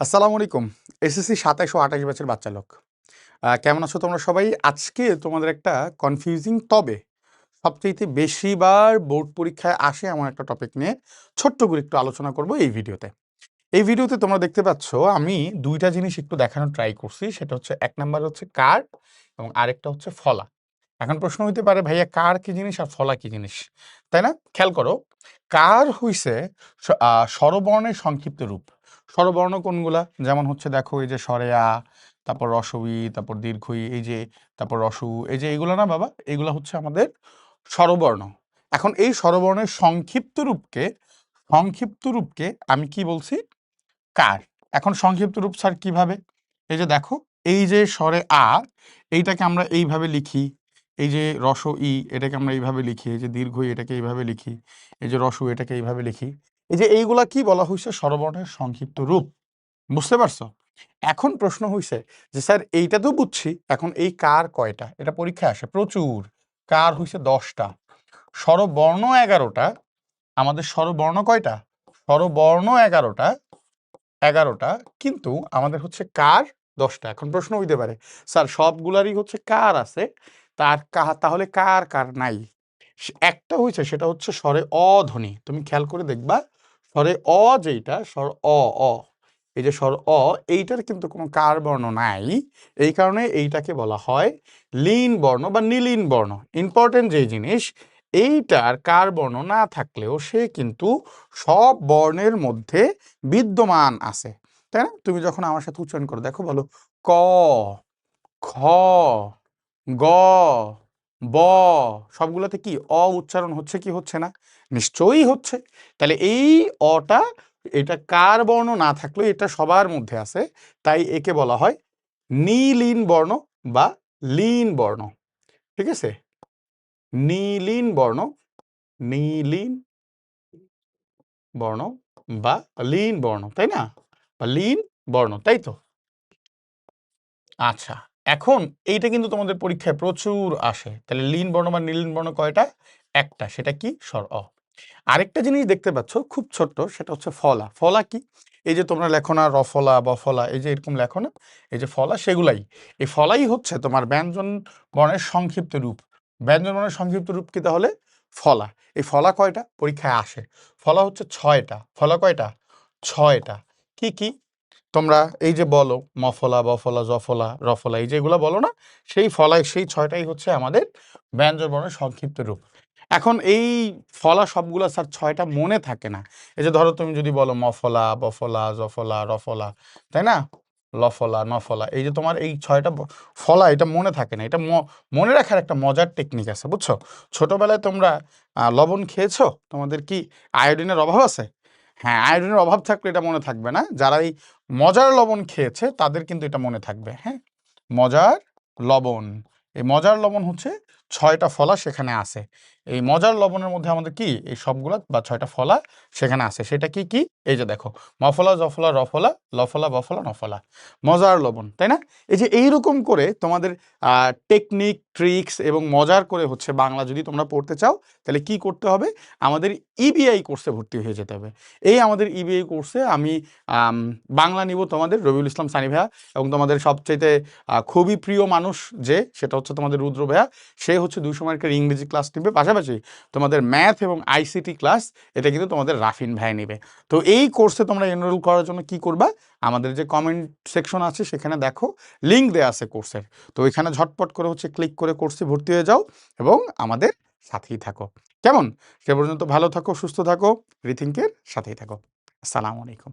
আসসালামু আলাইকুম। এসএসসি ২৭ ও ২৮ ব্যাচের বাচ্চা লোক। কেমন আছো তোমরা সবাই? আজকে তোমাদের একটা কনফিউজিং তবে সবচাইতে বেশিবার বোর্ড পরীক্ষায় আসে এমন একটা টপিক নিয়ে ছোট্ট করে একটু আলোচনা করব এই ভিডিওতে। এই ভিডিওতে তোমরা দেখতে পাচ্ছ আমি ২ টা জিনিস একটু দেখানোর ট্রাই করছি। সেটা হচ্ছে ১ নাম্বার হচ্ছে কার এবং আরেকটা হচ্ছে ফলা। এখন প্রশ্ন হইতে পারে ভাইয়া কার কি জিনিস আর ফলা কি জিনিস? তাই না? খেয়াল করো, কার হইছে স্বরবর্ণের সংক্ষিপ্ত রূপ। স্বরবর্ণ কোনগুলা? যেমন হচ্ছে দেখো এই যে স্বরে আ, তারপর রস্ব ই, তারপর দীর্ঘ ই, এই যে তারপর রস্য উ, এই যে এগুলা না বাবা, এগুলা হচ্ছে আমাদের স্বরবর্ণ। এখন এই স্বরবর্ণের সংক্ষিপ্ত রূপকে আমি কি বলছি? কার। এখন সংক্ষিপ্ত রূপ স্যার কিভাবে? এই যে দেখো, এই যে স্বরে আ, এইটাকে আমরা এইভাবে লিখি। এই যে রস্ব ই, এটাকে আমরা এইভাবে লিখি। এই যে দীর্ঘ ই, এটাকে এইভাবে লিখি। এই যে রস্য উ, এটাকে এইভাবে লিখি। এই যে এইগুলা কি বলা হইছে? স্বরবর্ণের সংক্ষিপ্ত রূপ। বুঝতে পারছো? এখন প্রশ্ন হইছে যে স্যার এইটা তো বুঝছি, এখন এই কার কয়টা? এটা পরীক্ষায় আসে প্রচুর। কার হইছে ১০টা, স্বরবর্ণ ১১টা। আমাদের স্বরবর্ণ কয়টা? স্বরবর্ণ ১১টা, কিন্তু আমাদের হচ্ছে কার ১০টা। এখন প্রশ্ন হইতে পারে স্যার সবগুলারই হচ্ছে কার আছে, তাহলে কার কার নাই? একটা হইছে, সেটা হচ্ছে স্বরে অ ধ্বনি। তুমি খেয়াল করে দেখবা, স্বরে অ যেইটা স্বর অ অ, এই যে স্বর অ, এইটার কিন্তু কোনো কার বর্ণ নাই। এই কারণে এইটাকে বলা হয় লীন বর্ণ বা নীলীন বর্ণ। ইম্পর্টেন্ট যে জিনিস, এইটার কার বর্ণ না থাকলেও সে কিন্তু সব বর্ণের মধ্যে বিদ্যমান আছে। তাই না? তুমি যখন আমার সাথে উচ্চারণ করো, দেখো বলো ক, খ, গ, ব, সবগুলোতে কি অ উচ্চারণ হচ্ছে কি হচ্ছে না? নিশ্চয়ই হচ্ছে। তাহলে এই অটা, এটা কার বর্ণ না থাকলেও এটা সবার মধ্যে আছে, তাই একে বলা হয় নীলীন বর্ণ বা লীন বর্ণ। ঠিক আছে? নীলীন বর্ণ, নীলীন বর্ণ বা লীন বর্ণ, তাই না? বা লীন বর্ণ, তাই তো? আচ্ছা, এখন এইটা কিন্তু তোমাদের পরীক্ষায় প্রচুর আসে। তাহলে লীন বর্ণ বা নীলীন বর্ণ কয়টা? একটা, সেটা কি? স্বর অ। আরেকটা জিনিস দেখতে পাচ্ছ খুব ছোট্ট, সেটা হচ্ছে ফলা। ফলা কি? এই যে তোমরা লেখো না রফলা বফলা, এই যে এরকম লেখো না, এই যে ফলা, সেগুলাই। এই ফলাই হচ্ছে তোমার ব্যঞ্জন বর্ণের সংক্ষিপ্ত রূপ। ব্যঞ্জন বর্ণের সংক্ষিপ্ত রূপ কি তাহলে? ফলা। এই ফলা কয়টা? পরীক্ষায় আসে। ফলা হচ্ছে ৬টা। ফলা কয়টা? ৬টা। কি কি? তোমরা এই যে বলো মফলা, বফলা, জফলা, রফলা, এই যে এগুলা বলো না, সেই ফলায় সেই ৬টাই হচ্ছে আমাদের ব্যঞ্জন বর্ণের সংক্ষিপ্ত রূপ। এখন এই ফলা সবগুলা স্যার ৬টা মনে থাকে না। এই যে ধরো তুমি যদি বলো মফলা, বফলা, জফলা, রফলা, তাই না? লফলা, নফলা, এই যে তোমার এই ৬টা ফলা, এটা মনে থাকে না। এটা মনে রাখার একটা মজার টেকনিক আছে, বুঝছো? ছোটবেলায় তোমরা লবণ খেয়েছো? তোমাদের কি আয়োডিনের অভাব আছে? হ্যাঁ, আয়োডিনের অভাব থাকলে এটা মনে থাকবে না। যারা এই মজার লবণ খেয়েছে তাদের কিন্তু এটা মনে থাকবে। হ্যাঁ, মজার লবণ। এই মজার লবণ হচ্ছে ৬টা ফলা সেখানে আছে। এই মজার লবণের মধ্যে আমাদের কি এই সবগুলা বা ৬টা ফলা সেখানে আছে। সেটা কি কি? এই যে দেখো মফলা, জফলা, রফলা, লফলা, বফলা, নফলা। মজার লবণ, তাই না? এই যে এইরকম করে তোমাদের টেকনিক, ট্রিক্স এবং মজার করে হচ্ছে বাংলা যদি তোমরা পড়তে চাও, তাহলে কি করতে হবে? আমাদের ইবিআই কোর্সে ভর্তি হয়ে যেতে হবে। এই আমাদের ইবিআই কোর্সে আমি বাংলা নিব তোমাদের রবিউল ইসলাম সানি ভাইয়া, এবং তোমাদের সবচাইতে খুবই প্রিয় মানুষ যে, সেটা হচ্ছে তোমাদের রুদ্র ভাইয়া। সে হচ্ছে ২০০ মার্কের ইংরেজি ক্লাস নেবে, পাশাপাশি তোমাদের ম্যাথ এবং আইসিটি ক্লাস, এটা কিন্তু তোমাদের রাফিন ভাই নেবে। তো এই কোর্সে তোমরা এনরোল করার জন্য কি করবা? আমাদের যে কমেন্ট সেকশন আছে সেখানে দেখো লিঙ্ক দেওয়া আছে কোর্সের। তো এখানে ঝটপট করে হচ্ছে ক্লিক করে কোর্সে ভর্তি হয়ে যাও এবং আমাদের সাথেই থাকো। কেমন? সে পর্যন্ত ভালো থাকো, সুস্থ থাকো, রিথিংকের সাথেই থাকো। আসসালামু আলাইকুম।